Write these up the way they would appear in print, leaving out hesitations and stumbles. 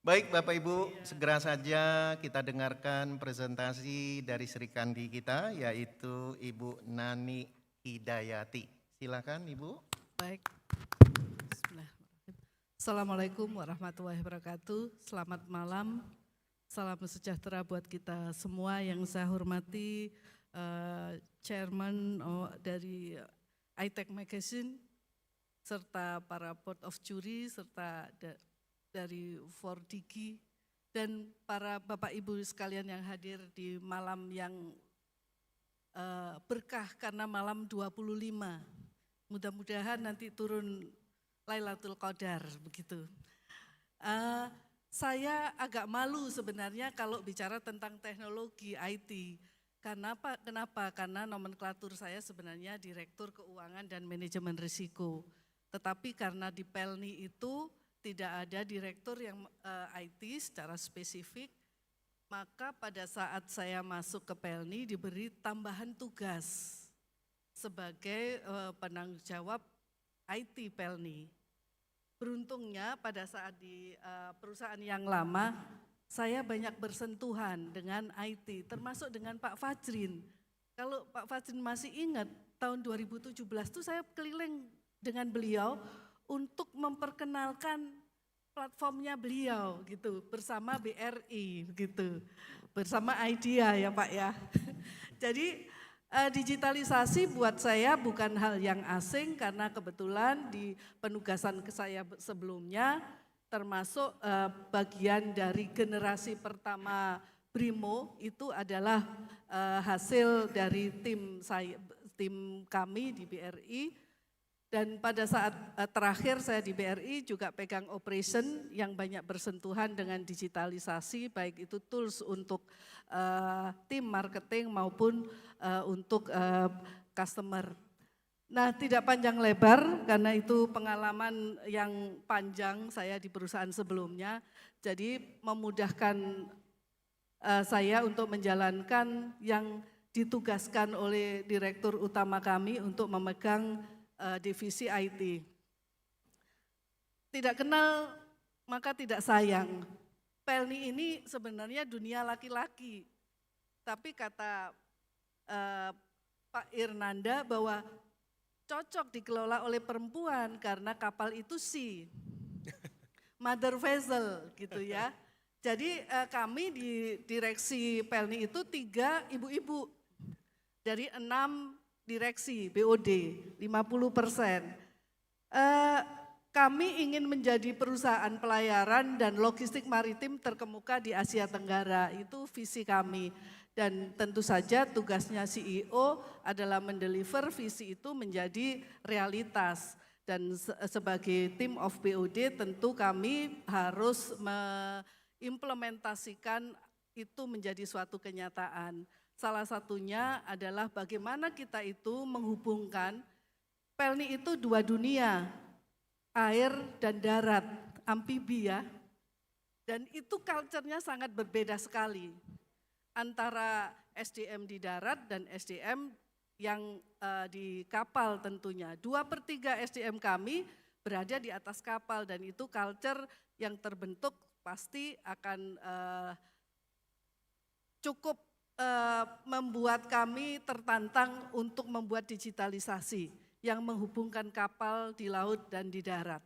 Baik Bapak Ibu, segera saja kita dengarkan presentasi dari Sri Kandi kita, yaitu Ibu Nani Hidayati. Silakan Ibu. Baik. Bismillahirrahmanirrahim. Assalamualaikum warahmatullahi wabarakatuh. Selamat malam. Salam sejahtera buat kita semua. Yang saya hormati Chairman dari iTech Magazine, serta para Board of Jury, serta dari 4Digi, dan para Bapak Ibu sekalian yang hadir di malam yang berkah karena malam 25. Mudah-mudahan nanti turun Lailatul Qadar begitu. Saya agak malu sebenarnya kalau bicara tentang teknologi IT. Kenapa? Karena nomenklatur saya sebenarnya Direktur Keuangan dan Manajemen Risiko. Tetapi karena di Pelni itu tidak ada direktur yang IT secara spesifik, maka pada saat saya masuk ke Pelni diberi tambahan tugas sebagai penanggung jawab IT Pelni. Beruntungnya pada saat di perusahaan yang lama, saya banyak bersentuhan dengan IT, termasuk dengan Pak Fajrin. Kalau Pak Fajrin masih ingat, tahun 2017 itu saya keliling dengan beliau untuk memperkenalkan platformnya beliau gitu, bersama BRI gitu, bersama IDEA ya Pak ya. Jadi digitalisasi buat saya bukan hal yang asing karena kebetulan di penugasan ke saya sebelumnya termasuk bagian dari generasi pertama Brimo itu adalah hasil dari tim kami di BRI. Dan pada saat terakhir saya di BRI juga pegang operation yang banyak bersentuhan dengan digitalisasi, baik itu tools untuk tim marketing maupun untuk customer. Nah, tidak panjang lebar karena itu pengalaman yang panjang saya di perusahaan sebelumnya, jadi memudahkan saya untuk menjalankan yang ditugaskan oleh direktur utama kami untuk memegang divisi IT. Tidak kenal maka tidak sayang. Pelni ini sebenarnya dunia laki-laki, tapi kata Pak Irnanda bahwa cocok dikelola oleh perempuan karena kapal itu mother vessel gitu ya. Jadi kami di direksi Pelni itu 3 ibu-ibu dari 6 direksi BOD 50%. Kami ingin menjadi perusahaan pelayaran dan logistik maritim terkemuka di Asia Tenggara, itu visi kami. Dan tentu saja tugasnya CEO adalah mendeliver visi itu menjadi realitas. Dan sebagai tim of BOD tentu kami harus mengimplementasikan itu menjadi suatu kenyataan. Salah satunya adalah bagaimana kita itu menghubungkan Pelni itu 2 dunia, air dan darat, amfibi ya. Dan itu culture-nya sangat berbeda sekali antara SDM di darat dan SDM yang di kapal tentunya. 2/3 SDM kami berada di atas kapal dan itu culture yang terbentuk pasti akan cukup membuat kami tertantang untuk membuat digitalisasi yang menghubungkan kapal di laut dan di darat.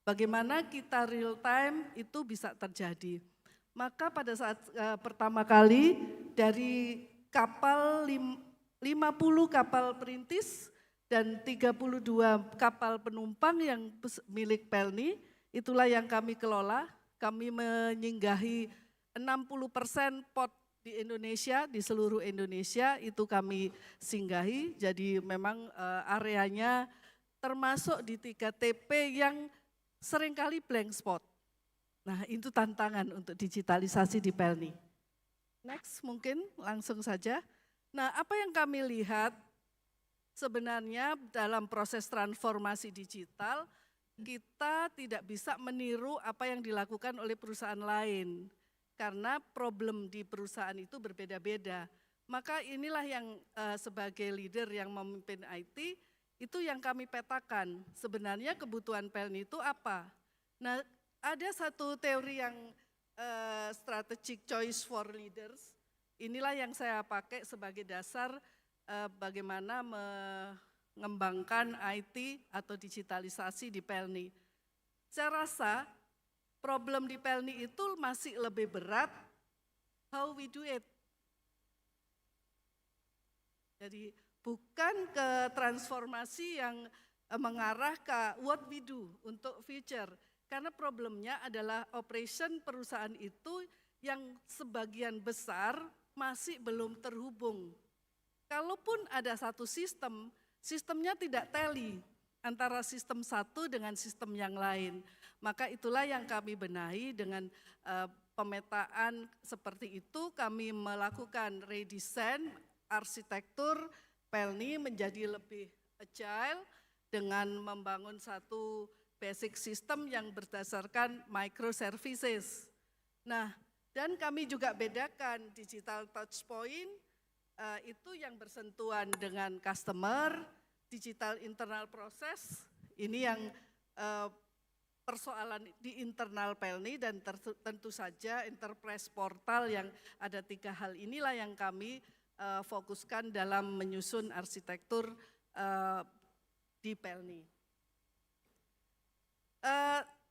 Bagaimana kita real time itu bisa terjadi. Maka pada saat pertama kali dari kapal 50 kapal perintis dan 32 kapal penumpang yang milik Pelni, itulah yang kami kelola. Kami menyinggahi 60% port di Indonesia, di seluruh Indonesia itu kami singgahi, jadi memang areanya termasuk di 3 TP yang seringkali blank spot. Nah itu tantangan untuk digitalisasi di Pelni. Next mungkin langsung saja. Nah apa yang kami lihat sebenarnya dalam proses transformasi digital, kita tidak bisa meniru apa yang dilakukan oleh perusahaan lain. Karena problem di perusahaan itu berbeda-beda. Maka inilah yang sebagai leader yang memimpin IT, itu yang kami petakan. Sebenarnya kebutuhan Pelni itu apa? Nah ada satu teori yang strategic choice for leaders. Inilah yang saya pakai sebagai dasar bagaimana mengembangkan IT atau digitalisasi di Pelni. Saya rasa problem di Pelni itu masih lebih berat how we do it. Jadi bukan ke transformasi yang mengarah ke what we do untuk future. Karena problemnya adalah operation perusahaan itu yang sebagian besar masih belum terhubung. Kalaupun ada satu sistem, sistemnya tidak tally antara sistem satu dengan sistem yang lain. Maka itulah yang kami benahi dengan pemetaan seperti itu, kami melakukan redesign arsitektur Pelni menjadi lebih agile dengan membangun satu basic system yang berdasarkan microservices. Nah, dan kami juga bedakan digital touchpoint itu yang bersentuhan dengan customer, digital internal process, ini yang persoalan di internal Pelni dan tentu saja enterprise portal yang ada 3 hal inilah yang kami fokuskan dalam menyusun arsitektur di Pelni.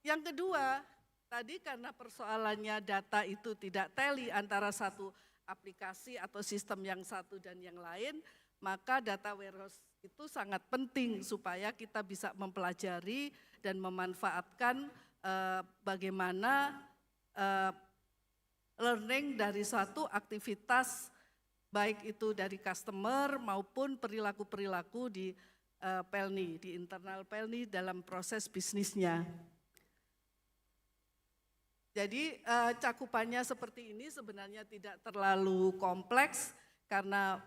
Yang kedua, tadi karena persoalannya data itu tidak tally antara satu aplikasi atau sistem yang satu dan yang lain, maka data warehouse itu sangat penting supaya kita bisa mempelajari dan memanfaatkan bagaimana learning dari suatu aktivitas baik itu dari customer maupun perilaku-perilaku di Pelni, di internal Pelni dalam proses bisnisnya. Jadi cakupannya seperti ini sebenarnya tidak terlalu kompleks karena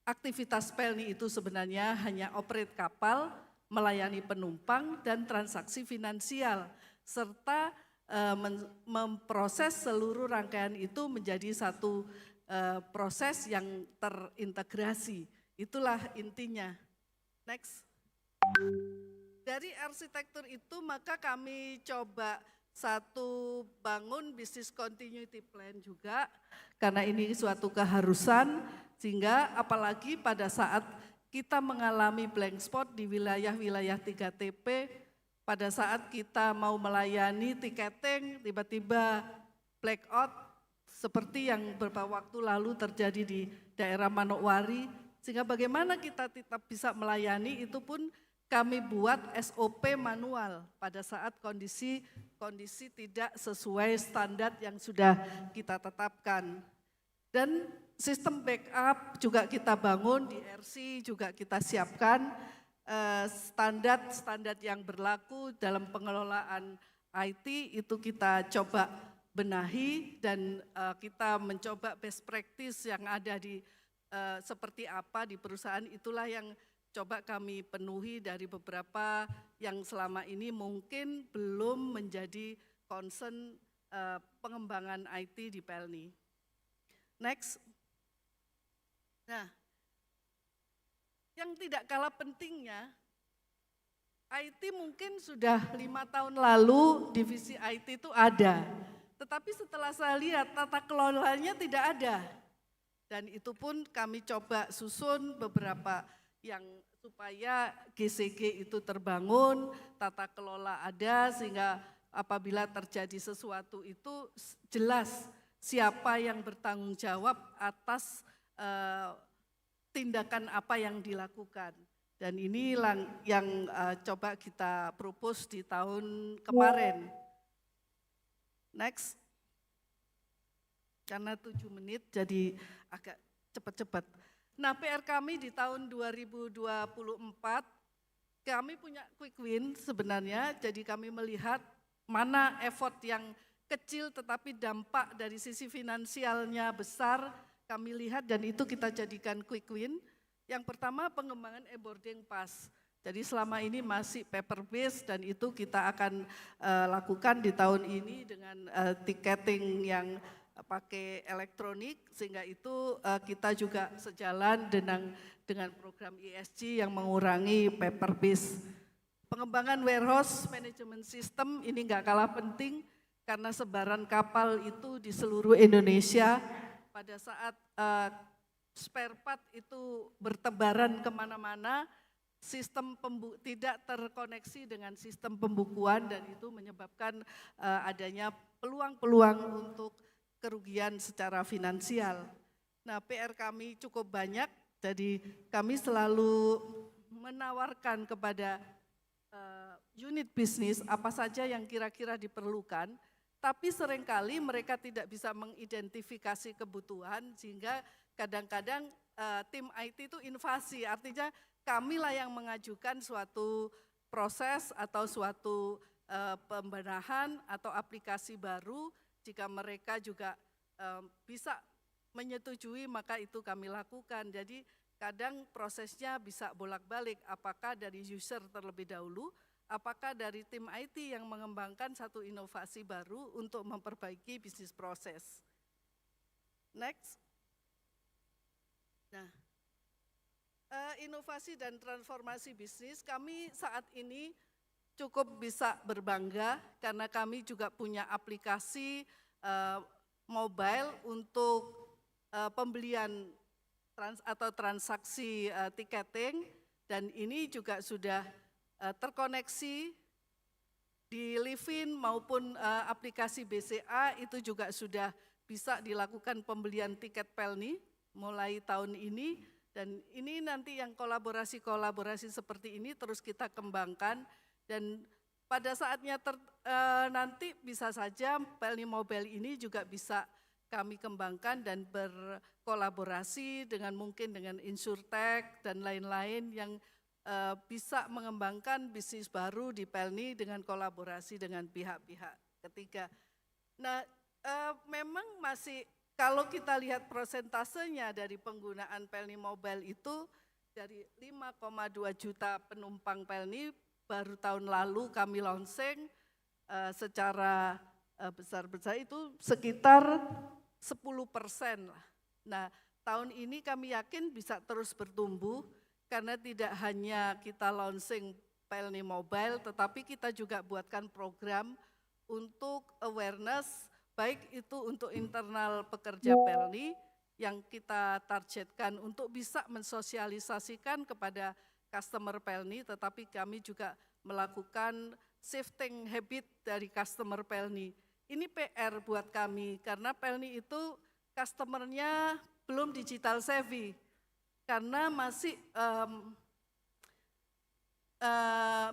aktivitas Pelni itu sebenarnya hanya operate kapal, melayani penumpang dan transaksi finansial serta memproses seluruh rangkaian itu menjadi satu proses yang terintegrasi. Itulah intinya. Next. Dari arsitektur itu maka kami coba satu bangun bisnis continuity plan juga karena ini suatu keharusan sehingga apalagi pada saat kita mengalami blank spot di wilayah-wilayah 3TP pada saat kita mau melayani tiketing tiba-tiba blackout seperti yang beberapa waktu lalu terjadi di daerah Manokwari, sehingga bagaimana kita tetap bisa melayani itu pun kami buat SOP manual pada saat kondisi tidak sesuai standar yang sudah kita tetapkan. Dan sistem backup juga kita bangun, di RC juga kita siapkan standar yang berlaku dalam pengelolaan IT itu kita coba benahi dan kita mencoba best practice yang ada di seperti apa di perusahaan itulah yang coba kami penuhi dari beberapa yang selama ini mungkin belum menjadi concern pengembangan IT di Pelni. Next. Nah, yang tidak kalah pentingnya, IT mungkin sudah 5 tahun lalu divisi IT itu ada. Tetapi setelah saya lihat tata kelolanya tidak ada. Dan itu pun kami coba susun beberapa yang supaya GCG itu terbangun, tata kelola ada sehingga apabila terjadi sesuatu itu jelas siapa yang bertanggung jawab atas tindakan apa yang dilakukan. Dan ini yang coba kita propose di tahun kemarin. Next. Karena 7 menit jadi agak cepat-cepat. Nah, PR kami di tahun 2024, kami punya quick win sebenarnya, jadi kami melihat mana effort yang kecil tetapi dampak dari sisi finansialnya besar, kami lihat dan itu kita jadikan quick win. Yang pertama pengembangan e-boarding pass. Jadi selama ini masih paper based dan itu kita akan lakukan di tahun ini dengan tiketing yang pakai elektronik sehingga itu kita juga sejalan dengan program ESG yang mengurangi paper based. Pengembangan warehouse management system ini enggak kalah penting karena sebaran kapal itu di seluruh Indonesia, pada saat spare part itu bertebaran kemana-mana, sistem tidak terkoneksi dengan sistem pembukuan dan itu menyebabkan adanya peluang-peluang untuk kerugian secara finansial. Nah, PR kami cukup banyak, jadi kami selalu menawarkan kepada unit bisnis apa saja yang kira-kira diperlukan, tapi seringkali mereka tidak bisa mengidentifikasi kebutuhan sehingga kadang-kadang tim IT itu invasi, artinya kamilah yang mengajukan suatu proses atau suatu pembenahan atau aplikasi baru, jika mereka juga bisa menyetujui maka itu kami lakukan. Jadi kadang prosesnya bisa bolak-balik, apakah dari user terlebih dahulu, apakah dari tim IT yang mengembangkan satu inovasi baru untuk memperbaiki bisnis proses. Next. Nah, inovasi dan transformasi bisnis kami saat ini cukup bisa berbangga karena kami juga punya aplikasi mobile untuk pembelian atau transaksi tiketing, dan ini juga sudah terkoneksi di Livin maupun aplikasi BCA itu juga sudah bisa dilakukan pembelian tiket Pelni mulai tahun ini, dan ini nanti yang kolaborasi seperti ini terus kita kembangkan, dan pada saatnya nanti bisa saja Pelni Mobile ini juga bisa kami kembangkan dan berkolaborasi dengan mungkin dengan Insurtech dan lain-lain yang bisa mengembangkan bisnis baru di Pelni dengan kolaborasi dengan pihak-pihak ketiga. Nah, memang masih kalau kita lihat persentasenya dari penggunaan Pelni Mobile itu dari 5,2 juta penumpang Pelni baru tahun lalu kami launching secara besar-besar itu sekitar 10% lah. Nah, tahun ini kami yakin bisa terus bertumbuh karena tidak hanya kita launching Pelni Mobile, tetapi kita juga buatkan program untuk awareness, baik itu untuk internal pekerja Pelni yang kita targetkan untuk bisa mensosialisasikan kepada customer Pelni, tetapi kami juga melakukan shifting habit dari customer Pelni. Ini PR buat kami karena Pelni itu customernya belum digital savvy karena masih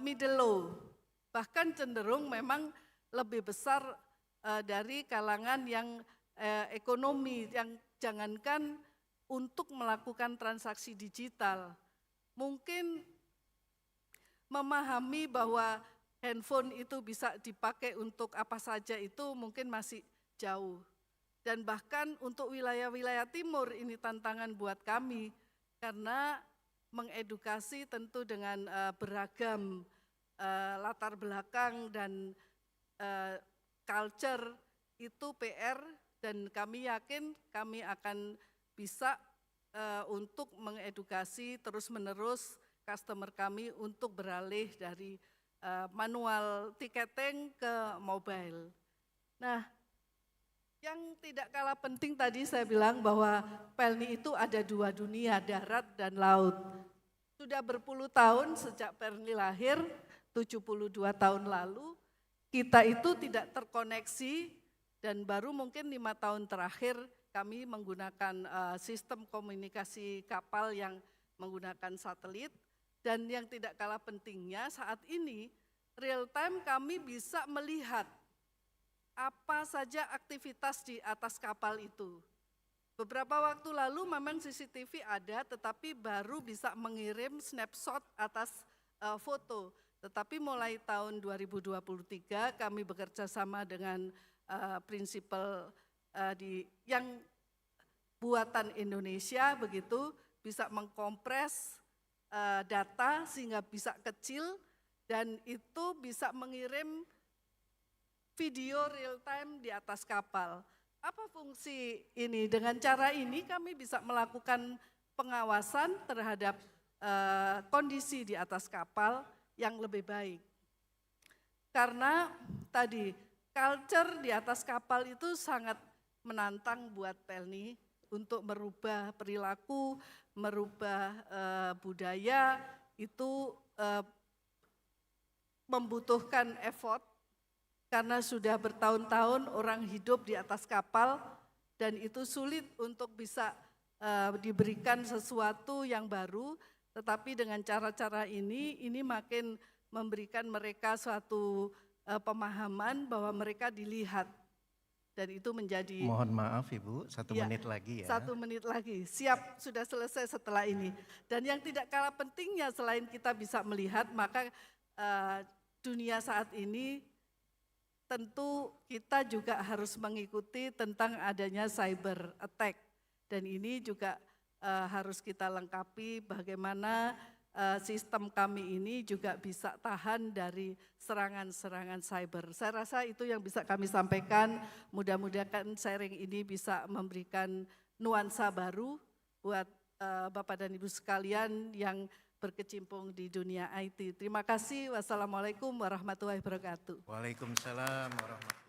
middle low, bahkan cenderung memang lebih besar dari kalangan yang ekonomi, yang jangankan untuk melakukan transaksi digital. Mungkin memahami bahwa handphone itu bisa dipakai untuk apa saja itu mungkin masih jauh. Dan bahkan untuk wilayah-wilayah timur ini tantangan buat kami karena mengedukasi tentu dengan beragam latar belakang dan culture itu PR, dan kami yakin kami akan bisa untuk mengedukasi terus-menerus customer kami untuk beralih dari manual ticketing ke mobile. Nah, yang tidak kalah penting tadi saya bilang bahwa Pelni itu ada dua dunia, darat dan laut. Sudah berpuluh tahun sejak Pelni lahir, 72 tahun lalu, kita itu tidak terkoneksi dan baru mungkin 5 tahun terakhir kami menggunakan sistem komunikasi kapal yang menggunakan satelit. Dan yang tidak kalah pentingnya saat ini, real time kami bisa melihat apa saja aktivitas di atas kapal itu. Beberapa waktu lalu memang CCTV ada, tetapi baru bisa mengirim snapshot atas foto. Tetapi mulai tahun 2023 kami bekerja sama dengan prinsipal yang buatan Indonesia begitu, bisa mengkompres data sehingga bisa kecil dan itu bisa mengirim video real time di atas kapal. Apa fungsi ini? Dengan cara ini kami bisa melakukan pengawasan terhadap kondisi di atas kapal yang lebih baik. Karena tadi culture di atas kapal itu sangat menantang buat Pelni untuk merubah perilaku, merubah budaya, itu membutuhkan effort karena sudah bertahun-tahun orang hidup di atas kapal dan itu sulit untuk bisa diberikan sesuatu yang baru, tetapi dengan cara-cara ini makin memberikan mereka suatu pemahaman bahwa mereka dilihat dan itu menjadi. Mohon maaf Ibu, 1 menit lagi ya. 1 menit lagi, siap, sudah selesai setelah ini. Dan yang tidak kalah pentingnya selain kita bisa melihat, maka dunia saat ini tentu kita juga harus mengikuti tentang adanya cyber attack. Dan ini juga harus kita lengkapi bagaimana sistem kami ini juga bisa tahan dari serangan-serangan cyber. Saya rasa itu yang bisa kami sampaikan, mudah-mudahan sharing ini bisa memberikan nuansa baru buat Bapak dan Ibu sekalian yang berkecimpung di dunia IT. Terima kasih, wassalamualaikum warahmatullahi wabarakatuh. Waalaikumsalam warahmatullahi wabarakatuh.